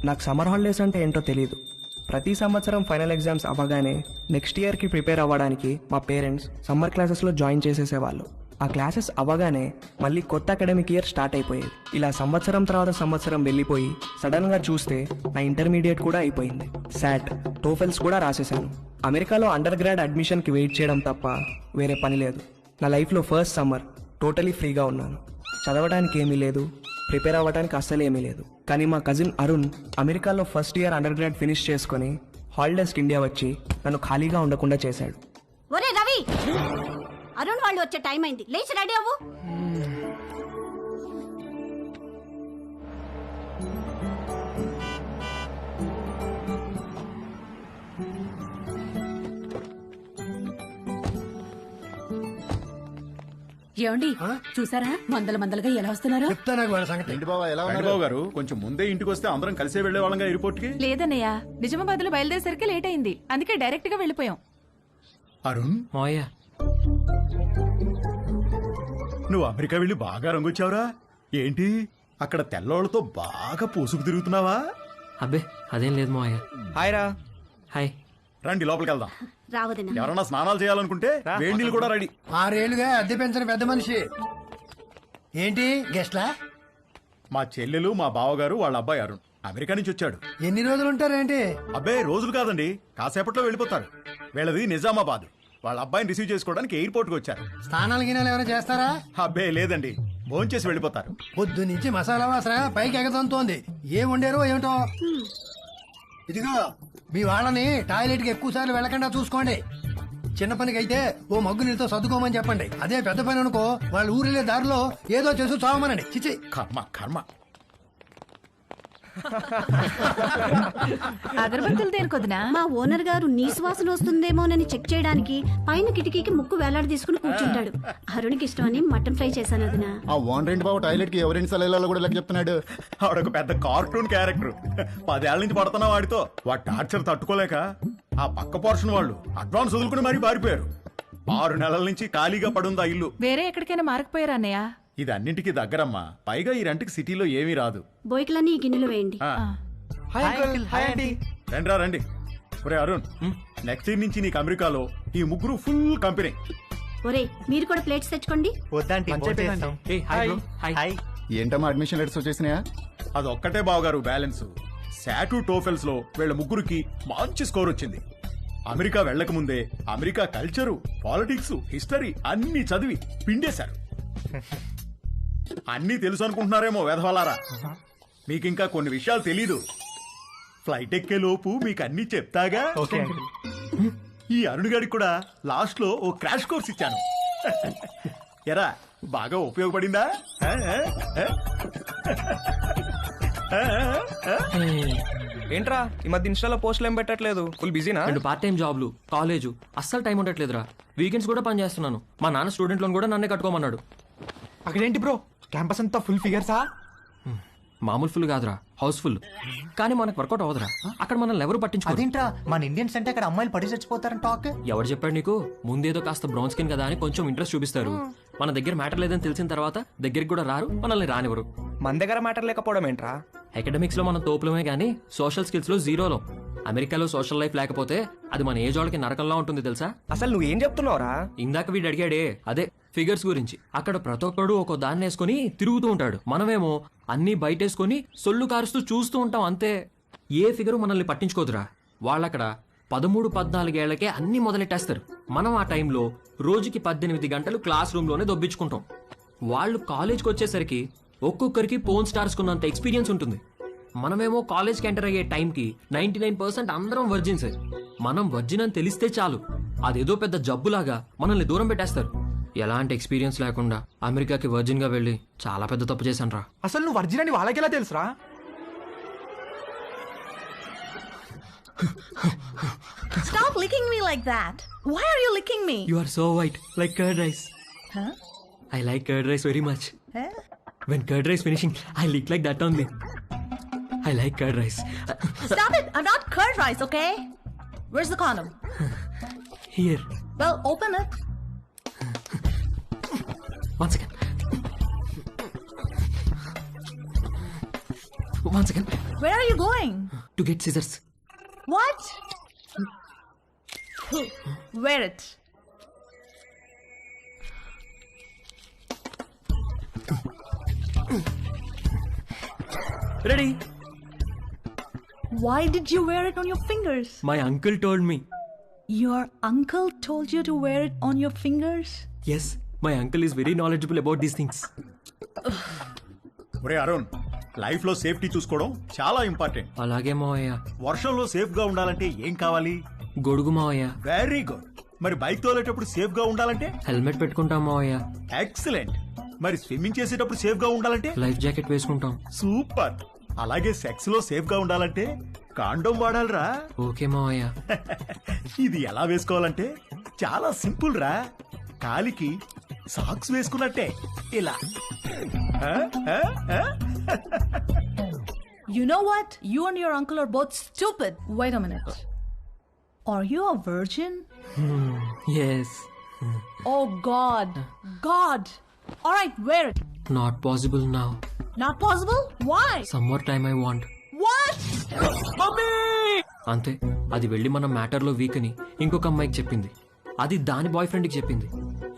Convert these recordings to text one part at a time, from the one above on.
నాకు summer holidays అంటే ఏంటో తెలియదు. ప్రతి సంవత్సరం ఫైనల్ ఎగ్జామ్స్ అవ్వగానే నెక్స్ట్ ఇయర్కి ప్రిపేర్ అవ్వడానికి మా పేరెంట్స్ సమ్మర్ క్లాసెస్లో జాయిన్ చేసేసేవాళ్ళు. ఆ క్లాసెస్ అవ్వగానే మళ్ళీ కొత్త అకాడమిక్ ఇయర్ స్టార్ట్ అయిపోయేది. ఇలా సంవత్సరం తర్వాత సంవత్సరం వెళ్ళిపోయి సడన్గా చూస్తే నా ఇంటర్మీడియట్ కూడా అయిపోయింది. శాట్, టోఫెల్స్ కూడా రాసేసాను. అమెరికాలో అండర్ గ్రాడ్ అడ్మిషన్కి వెయిట్ చేయడం తప్ప వేరే పని లేదు. నా లైఫ్లో ఫస్ట్ సమ్మర్ టోటలీ ఫ్రీగా ఉన్నాను. చదవడానికి ఏమీ లేదు, ప్రిపేర్ అవ్వడానికి అస్సలు ఏమీ లేదు. కానీ మా కజిన్ అరుణ్ అమెరికాలో first year under grad finish చేసుకుని హాలిడేస్కి ఇండియా వచ్చి నన్ను ఖాళీగా ఉండకుండా చేశాడు. ఒరే రవి, అరుణ్ వాళ్ళు వచ్చే టైం అయింది, లేచి రెడీ అవ్వు. ఏమండి చూసారా మందలుగా ఎలా వస్తున్నారో? చెప్తా నాకు వాళ్ళ సంగతి. బాబు గారు కొంచెం ముందే ఇంటికి వస్తే అందరం కలిసే వెళ్లే వాళ్ళంగా ఎయిర్పోర్ట్ కి. లేదన్నయ్య, నిజామాబాద్ లో బయలుదేరేసరికి లేట్ అయింది, అందుకే డైరెక్ట్ గా వెళ్ళిపోయాం. అరుణ్, మాయా, నువ్వు అమెరికా వెళ్ళి బాగా రంగొచ్చావురా. ఏంటి అక్కడ తెల్లోళ్ళతో బాగా పూసుకు తిరుగుతున్నావా? అబ్బే అదేం లేదు మావయ్య. హాయ్ రా. హాయ్. రండి లోపలికి వెళ్దాం. రావదన్నా. ఎవరన్నా స్నానాలు చేయాలనుకుంటే వేడి నీళ్ళు కూడా రెడీ. 6 ఏళ్లుగా అద్దె పెంచిన పెద్ద మనిషి. ఏంటి గెస్ట్లా? మా చెల్లెలు, మా బావగారు, వాళ్ళ అబ్బాయి అరుణ్ అమెరికా నుంచి వచ్చాడు. ఎన్ని రోజులు ఉంటారేంటి? అబ్బే రోజులు కాదండి, కాసేపట్లో వెళ్ళిపోతారు. వీళ్ళది నిజామాబాద్. వాళ్ళ అబ్బాయిని రిసీవ్ చేసుకోవడానికి ఎయిర్పోర్ట్ కి వచ్చారు. స్నానాలు గినాలు ఏమైనా చేస్తారా? అబ్బే లేదండి, భోంచేసి వెళ్ళిపోతారు. పొద్దు నుంచి మసాలా వాసన పైకి ఎగతంతోంది. ఏం వండారో ఏమిటో. ఇదిగో మీ వాళ్ళని టాయిలెట్ కి ఎక్కువ సార్లు వెళ్ళకుండా చూసుకోండి. చిన్న పనికి అయితే ఓ మగ్గు నీళ్ళతో సర్దుకోమని చెప్పండి. అదే పెద్ద పని అనుకో, వాళ్ళు ఊరిలే దారిలో ఏదో చేసి చావమనండి. చిచి కర్మ కర్మ. అగరబత్తులు దేనికొద్దునా? మా ఓనర్ గారు నీ శ్వాసన వస్తుందేమోనని చెక్ చేయడానికి పైన కిటికీకి ముక్కు వేలాడి తీసుకుని కూర్చుంటాడు. అరుణ్కి ఇష్టమని మటన్ ఫ్రై చేశాను వదినా. ఆ ఓనర్ ఏంటి బాబు టాయిలెట్ కి ఎవరైనా సలహాలు కూడా లెక్క చెప్తున్నాడు. ఆవిడొక పెద్ద కార్టూన్ క్యారెక్టర్. 10 ఏళ్ల నుంచి పడుతున్నా వాడితో. వాడి టార్చర్ తట్టుకోలేక ఆ పక్క పోర్షన్ వాళ్ళు అడ్వాన్స్ వదులుకుని మరీ పారిపోయారు. 6 నెలల నుంచి ఖాళీగా పడుంది ఆ ఇల్లు. వేరే ఎక్కడికైనా మారకపోయారా అన్నయ్య? ఇది అన్నింటికి దగ్గరమ్మా. పైగా ఈ రెంట్కి సిటీలో ఏమీ రాదు. బోయికలన్నీ ఈ గిన్నెలు వేయండి. రండి రండి. ఒరే అరుణ్, నెక్స్ట్ ఇయర్ నుంచి నీకు అమెరికాలో ఈ ముగ్గురు ఫుల్ కంపెనీ. ఒరే మీరు కూడా ప్లేట్స్ తెచ్చుకోండి. ఏంటమ్మా అడ్మిషన్ లెటర్స్ వచ్చేసినాయా? అదొక్కటే బావగారు బ్యాలెన్స్. శాటు టోఫెల్స్ లో వీళ్ళ ముగ్గురికి మంచి స్కోర్ వచ్చింది. అమెరికా వెళ్లక ముందే అమెరికా కల్చరు, పాలిటిక్స్, హిస్టరీ అన్ని చదివి పిండేశారు. అన్నీ తెలుసు అనుకుంటున్నారేమో వెధవలారా. మీకింకా కొన్ని విషయాలు తెలీదు. ఫ్లైట్ ఎక్కే లోపు మీకు అన్ని చెప్తాగా. ఈ అరుణ్ గారికి కూడా లాస్ట్ లో ఓ క్రాష్ కోర్స్ ఇచ్చాను. ఎరా బాగా ఉపయోగపడిందా? ఏంట్రా ఈ మధ్య ఇన్స్టాలో పోస్టులు ఏం పెట్టట్లేదు? ఫుల్ బిజీనా? 2 పార్ట్ టైం జాబ్లు, కాలేజు, అస్సలు టైం ఉండట్లేదురా. వీకెండ్స్ కూడా పని చేస్తున్నాను. మా నాన్న స్టూడెంట్ లోన్ కూడా నన్నే కట్టుకోమన్నాడు. అక్కడేంటి బ్రో, క్యాంపస్ అంతా ఫుల్ ఫిగర్సా? మామూలు ఫుల్ కాదురా, హౌస్ఫుల్. కానీ మనకు వర్కౌట్ అవ్వదురా. అక్కడ మనల్ని ఎవరు పట్టించుకోరు. అదేంట్రా, మన ఇండియన్స్ అంటే అక్కడ అమ్మాయిలు పడి చచ్చిపోతారని టాక్. ఎవరు చెప్పాడు నీకు? ముందేదో కాస్త బ్రౌన్ స్కిన్ కదా అని కొంచెం ఇంట్రెస్ట్ చూపిస్తారు. మన దగ్గర మ్యాటర్ లేదని తెలిసిన తర్వాత దగ్గరికి కూడా రారు, మనల్ని రానివ్వరు. మన దగ్గర మ్యాటర్ లేకపోవడం ఏంట్రా? అకాడమిక్స్ లో మనం తోపులమే గానీ సోషల్ స్కిల్స్ లో జీరోలో. అమెరికాలో సోషల్ లైఫ్ లేకపోతే అది మన ఏజ్ వాళ్ళకి నరకంలా ఉంటుంది తెలుసా? అసలు నువ్వేం చెప్తున్నావురా? ఇందాక వీడు అడిగాడే అదే ఫిగర్స్ గురించి. అక్కడ ప్రతి ఒక్కడు ఒక దాన్ని వేసుకుని తిరుగుతూ ఉంటాడు. మనమేమో అన్ని బయటేసుకుని సొల్లు కారుస్తూ చూస్తూ ఉంటాం అంతే. ఏ ఫిగరు మనల్ని పట్టించుకోదురా. వాళ్ళక్కడ 13-14 ఏళ్లకే అన్ని మొదలెట్టేస్తారు. మనం ఆ టైంలో రోజుకి 18 గంటలు క్లాస్ రూమ్ లోనే దొబ్బించుకుంటాం. వాళ్ళు కాలేజ్కి వచ్చేసరికి ఒక్కొక్కరికి పోన్ స్టార్స్ కున్నంత ఎక్స్పీరియన్స్ ఉంటుంది. మనమేమో కాలేజ్కి ఎంటర్ అయ్యే టైంకి 99% అందరం వర్జిన్స్. మనం వర్జిన్ అని తెలిస్తే చాలు, అదేదో పెద్ద జబ్బులాగా మనల్ని దూరం పెట్టేస్తారు. ఎలాంటి ఎక్స్పీరియన్స్ లేకుండా అమెరికాకి వర్జిన్ గా వెళ్ళి చాలా పెద్ద తప్పు చేశాను రా. అసలు నువ్వు వర్జిన్ అని వాళ్ళకెలా తెలుసురా? Stop licking me like that. Why are you licking me? You are so white, like curd rice. Huh? I like curd rice very much. Huh? When curd rice finishing, I lick like that only. I like curd rice. Stop it! I'm not curd rice, okay? Where's the condom? Here. Well, open it. One second. One second. Where are you going? To get scissors. What? Wear it. Ready. Why did you wear it on your fingers? My uncle told me. Your uncle told you to wear it on your fingers? Yes, my uncle is very knowledgeable about these things. ఒరే Arun, life లో safety చూసుకోవడం చాలా important. అలాగే మావయ్య. వర్షంలో safe గా ఉండాలంటే ఏం కావాలి? గొడుగు మావయ్య. Very good. మరి బైక్ తోలేటప్పుడు సేఫ్ గా ఉండాలంటే? హెల్మెట్ పెట్టుకుంటాం మావయ్య. ఎక్సలెంట్. మరి స్విమ్మింగ్ చేసేటప్పుడు సేఫ్ గా ఉండాలంటే? లైఫ్ జాకెట్ వేసుకుంటాం. సూపర్. అలాగే సెక్స్ లో సేఫ్ గా ఉండాలంటే కాండోమ్ వాడాలిరా. ఓకే మావయ్య. ఇది ఎలా వేసుకోవాలంటే చాలా సింపుల్ రా. కాలికి సాక్స్ వేసుకున్నట్టే ఇలా. You know what? You and your uncle are both stupid. Wait a minute. Are you a virgin? Yes. Oh God. God. All right, wear it. Not possible now. Not possible? Why? Some more time I want. What? అంతే. అది వెళ్ళి మన మ్యాటర్లో week అని ఇంకొక అమ్మాయికి చెప్పింది. అది దాని బాయ్ ఫ్రెండ్కి చెప్పింది.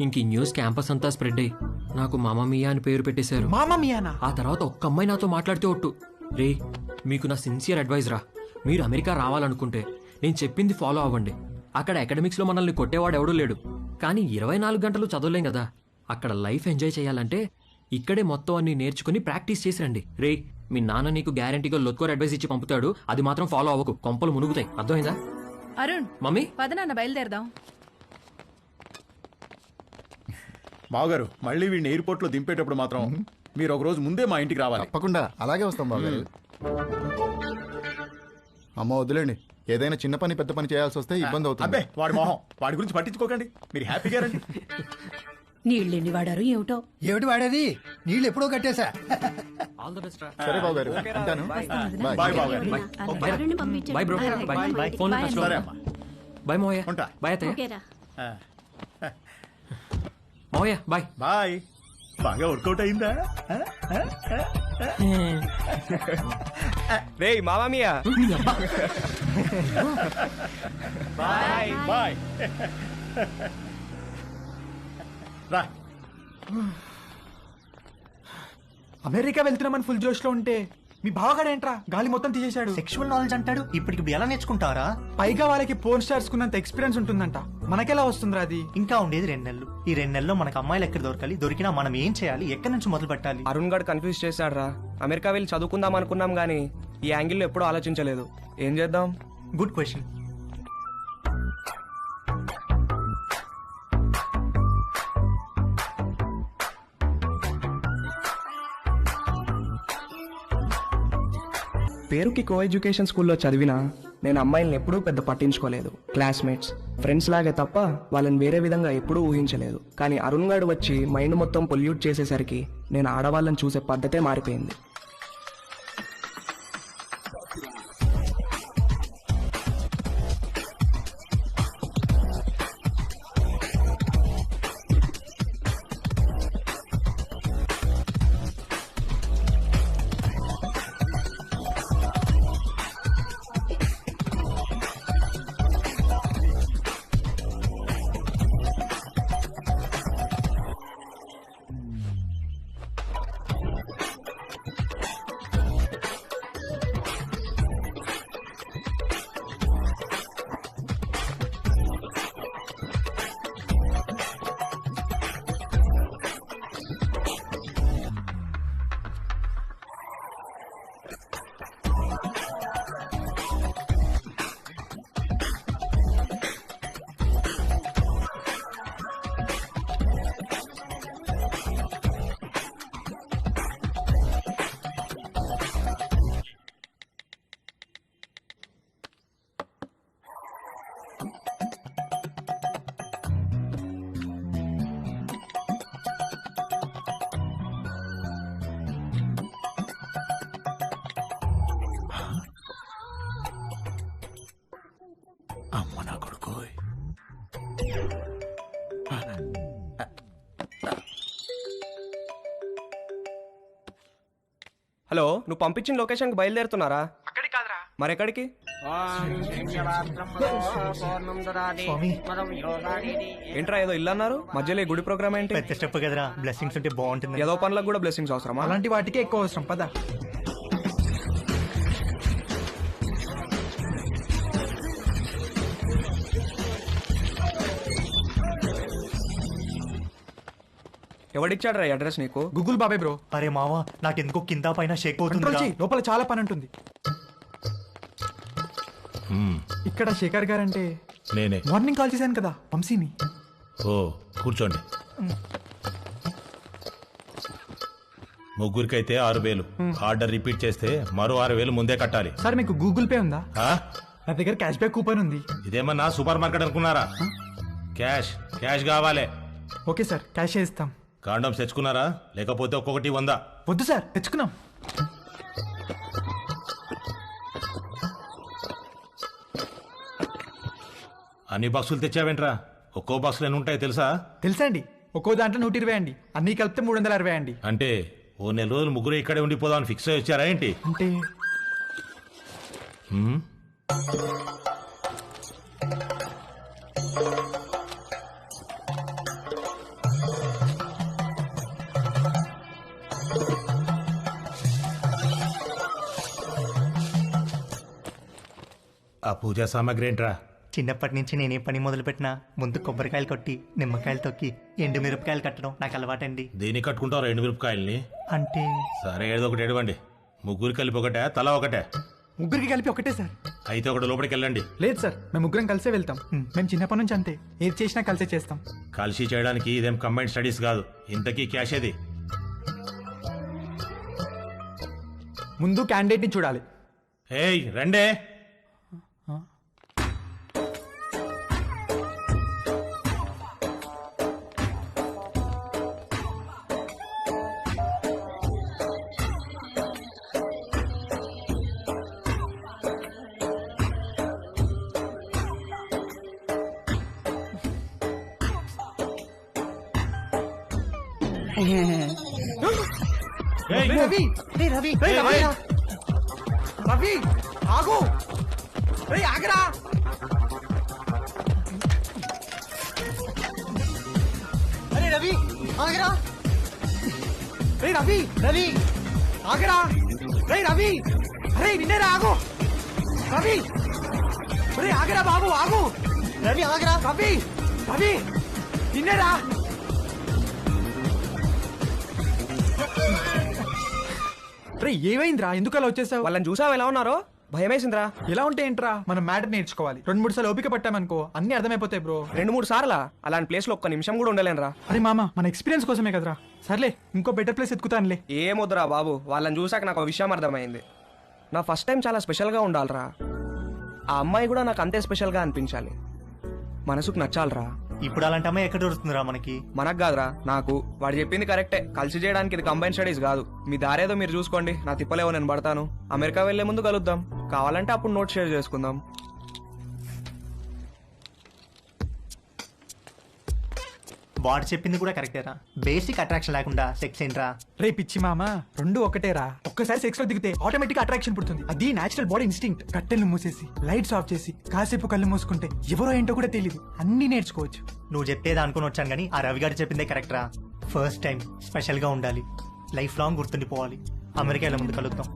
ఇంక ఈ న్యూస్ క్యాంపస్ అంతా స్ప్రెడ్ అయ్యి నాకు మామా మియా అని పేరు పెట్టేశారు. మామా మియానా? ఆ తర్వాత ఒక్క అమ్మాయి నాతో మాట్లాడితే ఒట్టు. రే, మీకు నా సిన్సియర్ అడ్వైజ్ రా. మీరు అమెరికా రావాలనుకుంటే నేను చెప్పింది ఫాలో అవ్వండి. అక్కడ అకాడమిక్స్లో మనల్ని కొట్టేవాడు ఎవడూ లేడు. కానీ 24 గంటలు చదవలేం కదా. అక్కడ లైఫ్ ఎంజాయ్ చేయాలంటే ఇక్కడే మొత్తం అన్ని నేర్చుకుని ప్రాక్టీస్ చేసి రండి. రే, మీ నాన్న నీకు గ్యారంటీగా లొత్కోర్ అడ్వైస్ ఇచ్చి పంపుతాడు. అది మాత్రం ఫాలో అవ్వకు, కొంపలు మునుగుతాయి. అర్థమైందా? అరుణ్, మమ్మీ, పద నాన్న బయలుదేరదాం. బావగారు, మళ్ళీ వీడిని ఎయిర్పోర్ట్ లో దింపేటప్పుడు మాత్రం మీరు ఒక రోజు ముందే మా ఇంటికి రావాలి. తప్పకుండా అలాగే వస్తాం బాబు. అమ్మ వద్దులేండి, ఏదైనా చిన్న పని పెద్ద పని చేయాల్సి వస్తే ఇబ్బంది అవుతుంది. అబ్బే, వాడి మొహం, వాడి గురించి పట్టించుకోకండి. మీరు హ్యాపీగా రండి. నీళ్ళెన్ని వాడారు ఏమిటో. ఏమిటి వాడేది? నీళ్ళు ఎప్పుడో కట్టేశా. ఆల్ ద బెస్ట్ రా. సరే బాబు గారు, ఉంటాను. బాయ్ బావగారు. అరుణ్ని పంపించండి. Bye bro. Bye. Phone bye. సరే అమ్మా. బాయ్ మావయ్య. ఉంటా. బాయ్ అత్తయ్య. ఓకేరా. మావయ్య బాయ్. బాయ్. బాగా వర్కౌట్ అయిందా? రే మామా మియా. Bye bye. రా. అమెరికా వెళ్తున్నామని ఫుల్ జోష్ లో ఉంటే మీ బావగాడేంట్రా గాలి మొత్తం తీసేశాడు. సెక్షువల్ నాలెడ్జ్ అంటాడు. ఇప్పుడు ఎలా నేర్చుకుంటారా? పైగా వాళ్ళకి పోర్న్ స్టార్స్ కున్నంత ఎక్స్పీరియన్స్ ఉంటుందంట. మనకెలా వస్తుందిరా అది? ఇంకా ఉండేది 2 నెలలు. ఈ 2 నెలల్లో మనకు అమ్మాయిలు ఎక్కడ దొరకాలి, దొరికినా మనం ఏం చేయాలి, ఎక్కడి నుంచి మొదలు పెట్టాలి? అరుణ్ గడ్ కన్ఫ్యూజ్ చేశాడు రా. అమెరికా వెళ్ళి చదువుకుందాం అనుకున్నాం గానీ ఈ యాంగిల్లో ఎప్పుడూ ఆలోచించలేదు. ఏం చేద్దాం? Good question. పేరుకి కో ఎడ్యుకేషన్ స్కూల్లో చదివినా నేను అమ్మాయిల్ని ఎప్పుడూ పెద్ద పట్టించుకోలేదు. క్లాస్మేట్స్, ఫ్రెండ్స్ లాగే తప్ప వాళ్ళని వేరే విధంగా ఎప్పుడూ ఊహించలేదు. కానీ అరుణ్ గారు వచ్చి మైండ్ మొత్తం పొల్యూట్ చేసేసరికి నేను ఆడవాళ్ళని చూసే పద్ధతే మారిపోయింది. అమ్మ నా కొడుకు. హలో, నువ్వు పంపించిన లొకేషన్కి బయలుదేరుతున్నారా? అక్కడికి కాదురా. మరెక్కడికి? స్వామి ఏంట్రా ఏదో ఇల్లు అన్నారు, మధ్యలో ఈ గుడి ప్రోగ్రామ్ ఏంటి? పెద్ద స్టెప్ కదరా, బ్లెస్సింగ్స్ ఉంటే బాగుంటుంది. ఏదో పనులకు కూడా బ్లెస్సింగ్స్ అవసరమా? అలాంటి వాటికే ఎక్కువ అవసరం. పద. ఎవడిచ్చాడ్రా ఈ అడ్రస్ నీకు? గూగుల్ బాబాయ్ బ్రో. అరే మావా, నాకెందుకో కింద పైన షేక్ అవుతుంది. కంట్రోల్ చెయ్యి, లోపల చాలా పని ఉంటుంది. ఇక్కడ శేఖర్ గారు అంటే నేనే. మార్నింగ్ కాల్ చేశాను కదా, వంశీని. ఓ కూర్చోండి. ముగ్గురికైతే 6,000. ఆర్డర్ రిపీట్ చేస్తే మరో 6,000 ముందే కట్టాలి. సార్ మీకు గూగుల్ పే ఉందా? ఆ? నా దగ్గర క్యాష్ బ్యాక్ కూపన్ ఉంది. ఇదేమన్నా సూపర్ మార్కెట్ అనుకున్నారా? క్యాష్ క్యాష్ కావాలి. ఓకే సార్, క్యాష్ ఇస్తాం. కాండమ్స్ తెచ్చుకున్నారా? లేకపోతే ఒక్కొక్కటి 100. వద్దు సార్, తెచ్చుకున్నాం. అన్ని బాక్సులు తెచ్చావేంట్రా? ఒక్కో బాక్సులు ఎన్ని ఉంటాయి తెలుసా? తెలుసా అండి, ఒక్కో దాంట్లో 120 అండి, అన్ని కలిపితే 360 అండి. అంటే ఓ నెల రోజులు ముగ్గురు ఇక్కడే ఉండిపోదామని ఫిక్స్ అయ్యి వచ్చారా ఏంటి? అంటే హ్మ్? ఆ పూజా సామాగ్రి ఏంట్రా? చిన్నప్పటి నుంచి నేనే పని మొదలు పెట్టినా ముందు కొబ్బరికాయలు కొట్టి నిమ్మకాయలు తొక్కి ఎండు మిరపకాయలు కట్టడం నాకు అలవాటండి. దేనికి కట్టుకుంటావు 2 మిరపకాయల్ని? అంటే సరే ఏదో ఒకటి ఎడవండి. ముగ్గురు కలిపి ఒకటే, తల ఒకటే? ముగ్గురికి కలిపి ఒకటే సార్. అయితే ఒకటి లోపలికి వెళ్ళండి. లేదు సార్, మేము ముగ్గురం కలిసే వెళ్తాం. మేము చిన్నప్పటి నుంచి అంతే, ఏది చేసినా కలిసే చేస్తాం. కలిసి చేయడానికి ఇదేం కంబైన్డ్ స్టడీస్ కాదు. ఇంతకీ క్యాష్ ఏది? ముందు క్యాండిడేట్ ని చూడాలి. ఏయ్ రండే. రవి, రవి రవి ఆగు. రేయ్ ఆగరా. అరే రవి ఆగరా. రేయ్ రవి, రవి ఆగరా. రేయ్ రవి, అరే నిన్నేరా, ఆగు. రవి, రేయ్ ఆగరా బాబు, ఆగు. రవి ఆగరా. రవి, రవి నిన్నేరా. రే ఏమైందిరా, ఎందుకు అలా వచ్చేసావు? వాళ్ళని చూసావు ఎలా ఉన్నారో? భయమేసిందిరా. ఎలా ఉంటే ఏంట్రా, మనం మ్యాటర్ నేర్చుకోవాలి. 2-3 సార్లు ఓపిక పట్టామనుకో అన్ని అర్థమైపోతాయి బ్రో. 2-3 సార్లా? అలాంటి ప్లేస్ లో ఒక్క నిమిషం కూడా ఉండలేనురా. అరే మామ, మన ఎక్స్పీరియన్స్ కోసమే కదరా. సర్లే, ఇంకో బెటర్ ప్లేస్ ఎత్తుకుతానులే. ఏమొద్దురా బాబు, వాళ్ళని చూసాక నాకు ఒక విషయం అర్థమైంది. నా ఫస్ట్ టైం చాలా స్పెషల్గా ఉండాలిరా. ఆ అమ్మాయి కూడా నాకు అంతే స్పెషల్గా అనిపించాలి. మనసుకు నచ్చాలిరా. ఇప్పుడు అలాంటి అమ్మాయి ఎక్కడ దొరుకుతుందిరా మనకి? మనకు కాదురా, నాకు. వాడు చెప్పింది కరెక్టే, కలిసి చేయడానికి ఇది కంబైన్ స్టడీస్ కాదు. మీ దారేదో మీరు చూసుకోండి, నా తిప్పలేవో నేను పడతాను. అమెరికా వెళ్లే ముందు కలుద్దాం, కావాలంటే అప్పుడు నోట్ షేర్ చేసుకుందాం. వాడు చెప్పింది కూడా కరెక్టేరా. బేసిక్ అట్రాక్షన్ లేకుండా సెక్స్ ఏంట్రా? రే పిచ్చి మామ, 2 ఒకటేరా. ఒక్కసారి సెక్స్ లో దిగితే ఆటోమేటిక్ అట్రాక్షన్ పుడుతుంది. అది నేచురల్ బాడీ ఇన్స్టింక్ట్. కట్టెలు మూసేసి లైట్స్ ఆఫ్ చేసి కాసేపు కళ్ళు మూసుకుంటే ఎవరో ఏంటో కూడా తెలియదు, అన్ని నేర్చుకోవచ్చు. నువ్వు చెప్పేది అనుకుని వచ్చాను కానీ ఆ రవి గారు చెప్పిందే కరెక్ట్ రా. ఫస్ట్ టైం స్పెషల్ గా ఉండాలి, లైఫ్ లాంగ్ గుర్తుండిపోవాలి. అమెరికా ముందు కలుద్దాం.